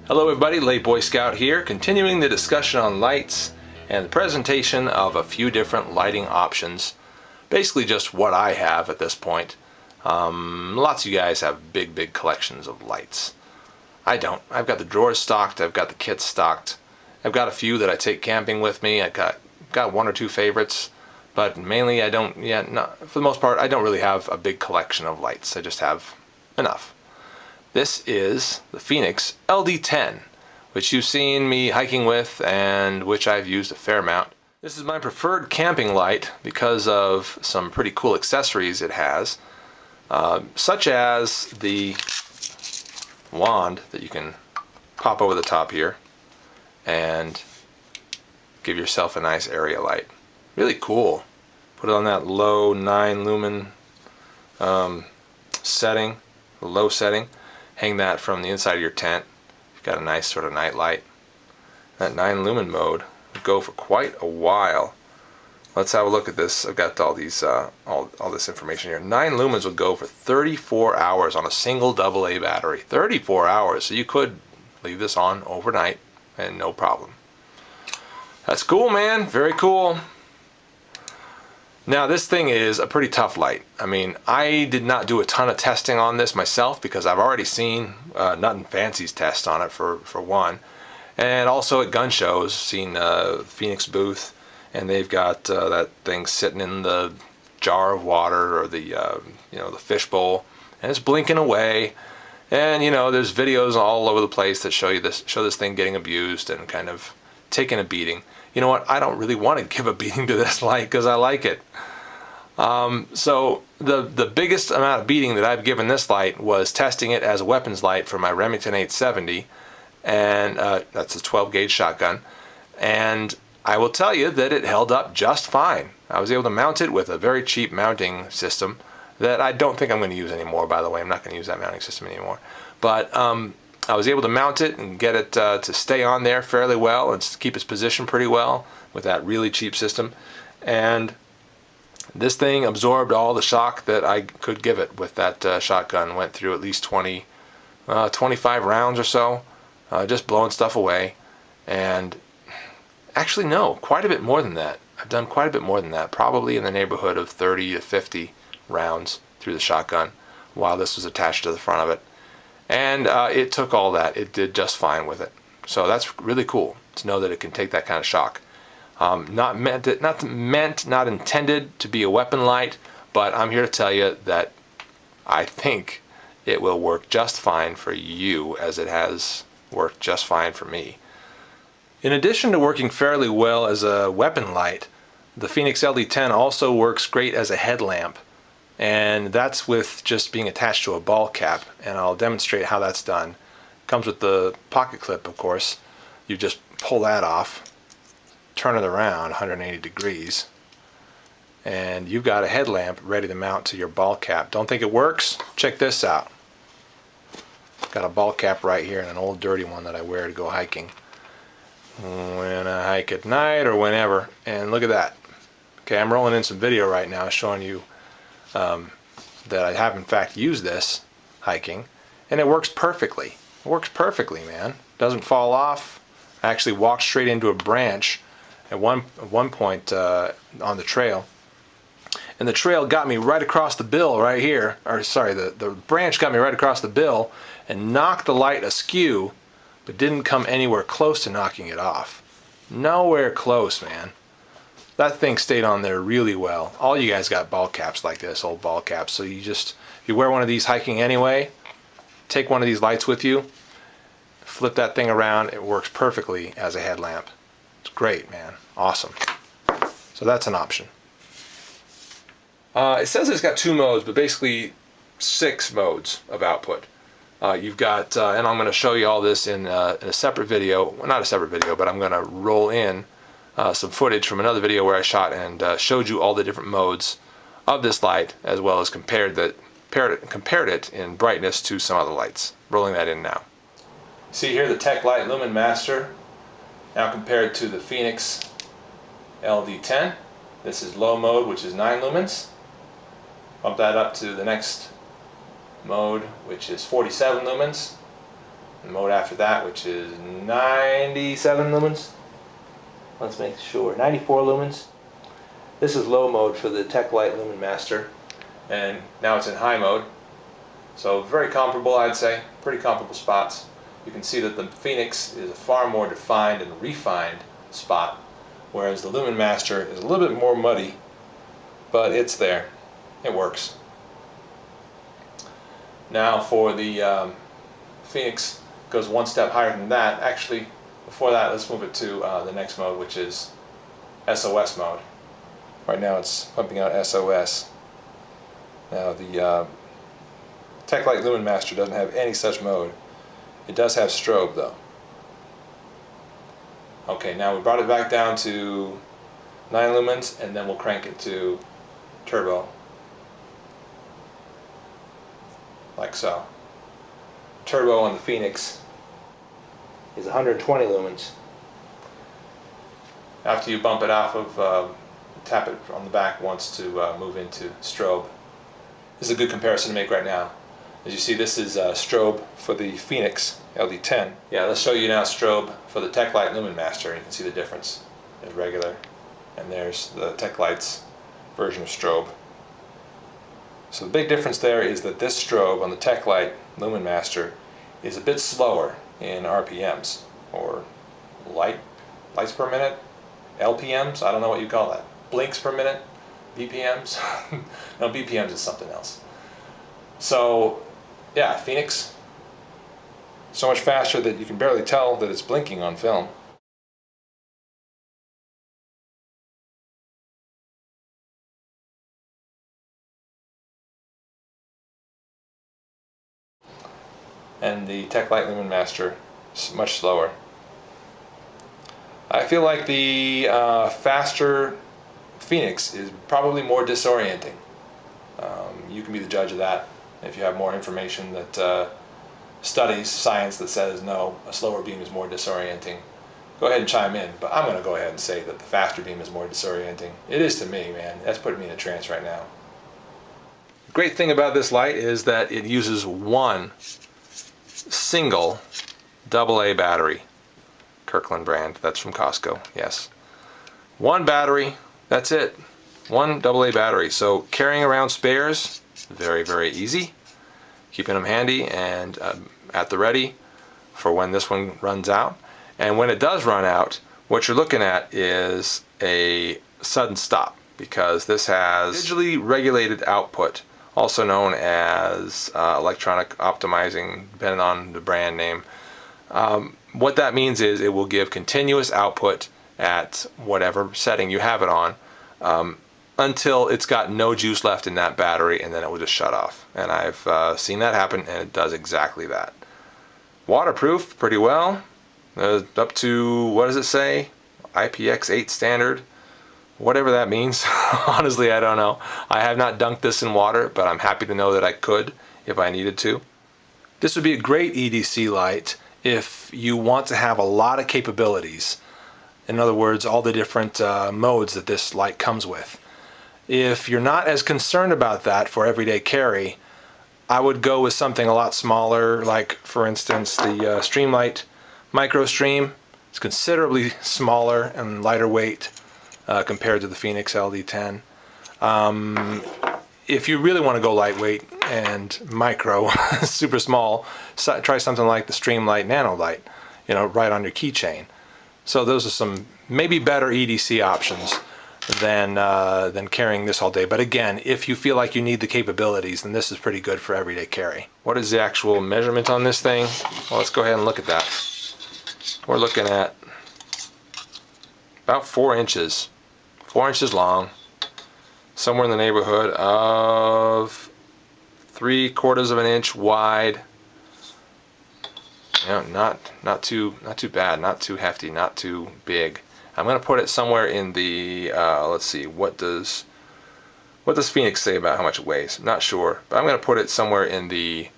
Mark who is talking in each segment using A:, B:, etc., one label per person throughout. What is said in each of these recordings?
A: Hello everybody, Late Boy Scout here, continuing the discussion on lights and the presentation of a few different lighting options. Basically just what I have at this point. Lots of you guys have big collections of lights. I don't. I've got the drawers stocked, I've got the kits stocked. I've got a few that I take camping with me. I've got one or two favorites, but mainly I don't, for the most part, I don't really have a big collection of lights. I just have enough. This is the Fenix LD10, which you've seen me hiking with and which I've used a fair amount. This is my preferred camping light because of some pretty cool accessories it has, such as the wand that you can pop over the top here and give yourself a nice area light. Really cool. Put it on that low 9 lumen setting, the low setting. Hang that from the inside of your tent. You've got a nice sort of night light. That 9 lumen mode will go for quite a while. Let's have a look at this. I've got all these all this information here. 9 lumens will go for 34 hours on a single AA battery. 34 hours, so you could leave this on overnight and no problem. That's cool, man. Very cool. Now this thing is a pretty tough light. I mean, I did not do a ton of testing on this myself because I've already seen Nothing Fancy's test on it for one, and also at gun shows seen Phoenix booth, and they've got that thing sitting in the jar of water or the the fish bowl, and it's blinking away, and there's videos all over the place that show this thing getting abused and kind of taking a beating. You know what? I don't really want to give a beating to this light because I like it. So the biggest amount of beating that I've given this light was testing it as a weapons light for my Remington 870, and that's a 12 gauge shotgun. And I will tell you that it held up just fine. I was able to mount it with a very cheap mounting system that I don't think I'm going to use anymore, by the way. I'm not going to use that mounting system anymore. But I was able to mount it and get it to stay on there fairly well and keep its position pretty well with that really cheap system. And this thing absorbed all the shock that I could give it with that shotgun. Went through at least 25 rounds or so, just blowing stuff away. And actually, no, quite a bit more than that. I've done quite a bit more than that, probably in the neighborhood of 30 to 50 rounds through the shotgun while this was attached to the front of it. And it took all that. It did just fine with it. So that's really cool to know that it can take that kind of shock. Not intended to be a weapon light, but I'm here to tell you that I think it will work just fine for you as it has worked just fine for me. In addition to working fairly well as a weapon light, the Fenix LD10 also works great as a headlamp. And that's with just being attached to a ball cap, and I'll demonstrate how that's done. Comes with the pocket clip, of course. You just pull that off, turn it around 180 degrees, and you've got a headlamp ready to mount to your ball cap. Don't think it works? Check this out. Got a ball cap right here, and an old dirty one that I wear to go hiking when I hike at night or whenever. And look at that. Okay, I'm rolling in some video right now showing you that I have in fact used this hiking, and it works perfectly. It works perfectly, man. Doesn't fall off. I actually walked straight into a branch at one point on the trail, and the trail got me right across the bill right here, or sorry, the branch got me right across the bill and knocked the light askew, but didn't come anywhere close to knocking it off. Nowhere close, man. That thing stayed on there really well. All you guys got ball caps like this, old ball caps. So if you wear one of these hiking anyway, take one of these lights with you, flip that thing around, it works perfectly as a headlamp. It's great, man. Awesome. So that's an option. It says it's got 2 modes, but basically 6 modes of output. You've got, and I'm going to show you all this in a separate video. Well, not a separate video, but I'm going to roll in some footage from another video where I shot and showed you all the different modes of this light, as well as compared it in brightness to some other lights. Rolling that in now. See here the Tech Light Lumen Master, now compared to the Fenix LD10. This is low mode, which is 9 lumens. Bump that up to the next mode, which is 47 lumens. The mode after that, which is 97 lumens. Let's make sure, 94 lumens. This is low mode for the Tech Light Lumen Master, and now it's in high mode. So very comparable, I'd say, pretty comparable spots. You can see that the Fenix is a far more defined and refined spot, whereas the Lumen Master is a little bit more muddy, but it's there. It works. Now for the Fenix, goes one step higher than that. Actually, before that, let's move it to the next mode, which is S.O.S. mode. Right now it's pumping out S.O.S. Now the Tech Light Lumen Master doesn't have any such mode. It does have strobe though. Okay, now we brought it back down to 9 lumens, and then we'll crank it to turbo. Like so. Turbo on the Fenix is 120 lumens. After you bump it off of, tap it on the back once to move into strobe. This is a good comparison to make right now. As you see, this is strobe for the Fenix LD10. Yeah, let's show you now strobe for the Tech Light Lumen Master. You can see the difference. There's regular, and there's the Tech Light's version of strobe. So the big difference there is that this strobe on the Tech Light Lumen Master is a bit slower in RPMs, or lights per minute, LPMs, I don't know what you call that. Blinks per minute, BPMs. No, BPMs is something else. So yeah, Fenix, so much faster that you can barely tell that it's blinking on film. And the Tech Light Lumen Master is much slower. I feel like the faster Fenix is probably more disorienting. You can be the judge of that. If you have more information that studies science that says no, a slower beam is more disorienting, go ahead and chime in. But I'm going to go ahead and say that the faster beam is more disorienting. It is to me, man. That's putting me in a trance right now. The great thing about this light is that it uses one single AA battery. Kirkland brand, that's from Costco, yes. One battery, that's it. One AA battery. So carrying around spares, very, very easy. Keeping them handy and at the ready for when this one runs out. And when it does run out, what you're looking at is a sudden stop, because this has digitally regulated output, also known as electronic optimizing, depending on the brand name. What that means is it will give continuous output at whatever setting you have it on until it's got no juice left in that battery, and then it will just shut off. And I've seen that happen, and it does exactly that. Waterproof pretty well. Up to, what does it say? IPX8 standard. Whatever that means. Honestly, I don't know. I have not dunked this in water, but I'm happy to know that I could if I needed to. This would be a great E.D.C light if you want to have a lot of capabilities. In other words, all the different modes that this light comes with. If you're not as concerned about that for everyday carry, I would go with something a lot smaller, like for instance the Streamlight Micro Stream. It's considerably smaller and lighter weight compared to the Fenix LD10. If you really want to go lightweight and micro, super small, try something like the Streamlight Nano Light, you know, right on your keychain. So those are some maybe better E.D.C options than carrying this all day. But again, if you feel like you need the capabilities, then this is pretty good for everyday carry. What is the actual measurement on this thing? Well, let's go ahead and look at that. We're looking at about 4 inches. 4 inches long. Somewhere in the neighborhood of 3/4 of an inch wide. You know, not too bad, not too hefty, not too big. I'm going to put it somewhere in the let's see, what does Fenix say about how much it weighs? I'm not sure, but I'm going to put it somewhere in the,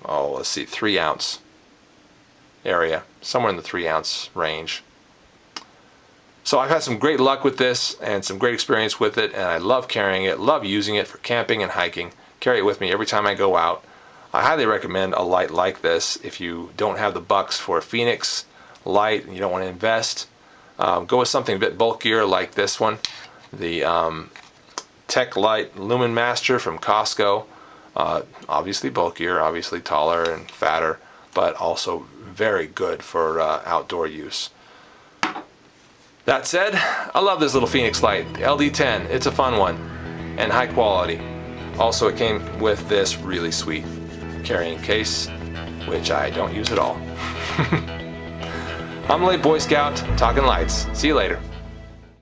A: oh, let's see, 3 ounce area, somewhere in the 3 ounce range. So I've had some great luck with this and some great experience with it, and I love carrying it, love using it for camping and hiking. Carry it with me every time I go out. I highly recommend a light like this. If you don't have the bucks for a Fenix light and you don't want to invest, go with something a bit bulkier like this one, the Tech Light Lumen Master from Costco. Obviously bulkier, obviously taller and fatter, but also very good for outdoor use. That said, I love this little Fenix light, the LD10. It's a fun one and high quality. Also, it came with this really sweet carrying case, which I don't use at all. I'm the Late Boy Scout, talking lights. See you later.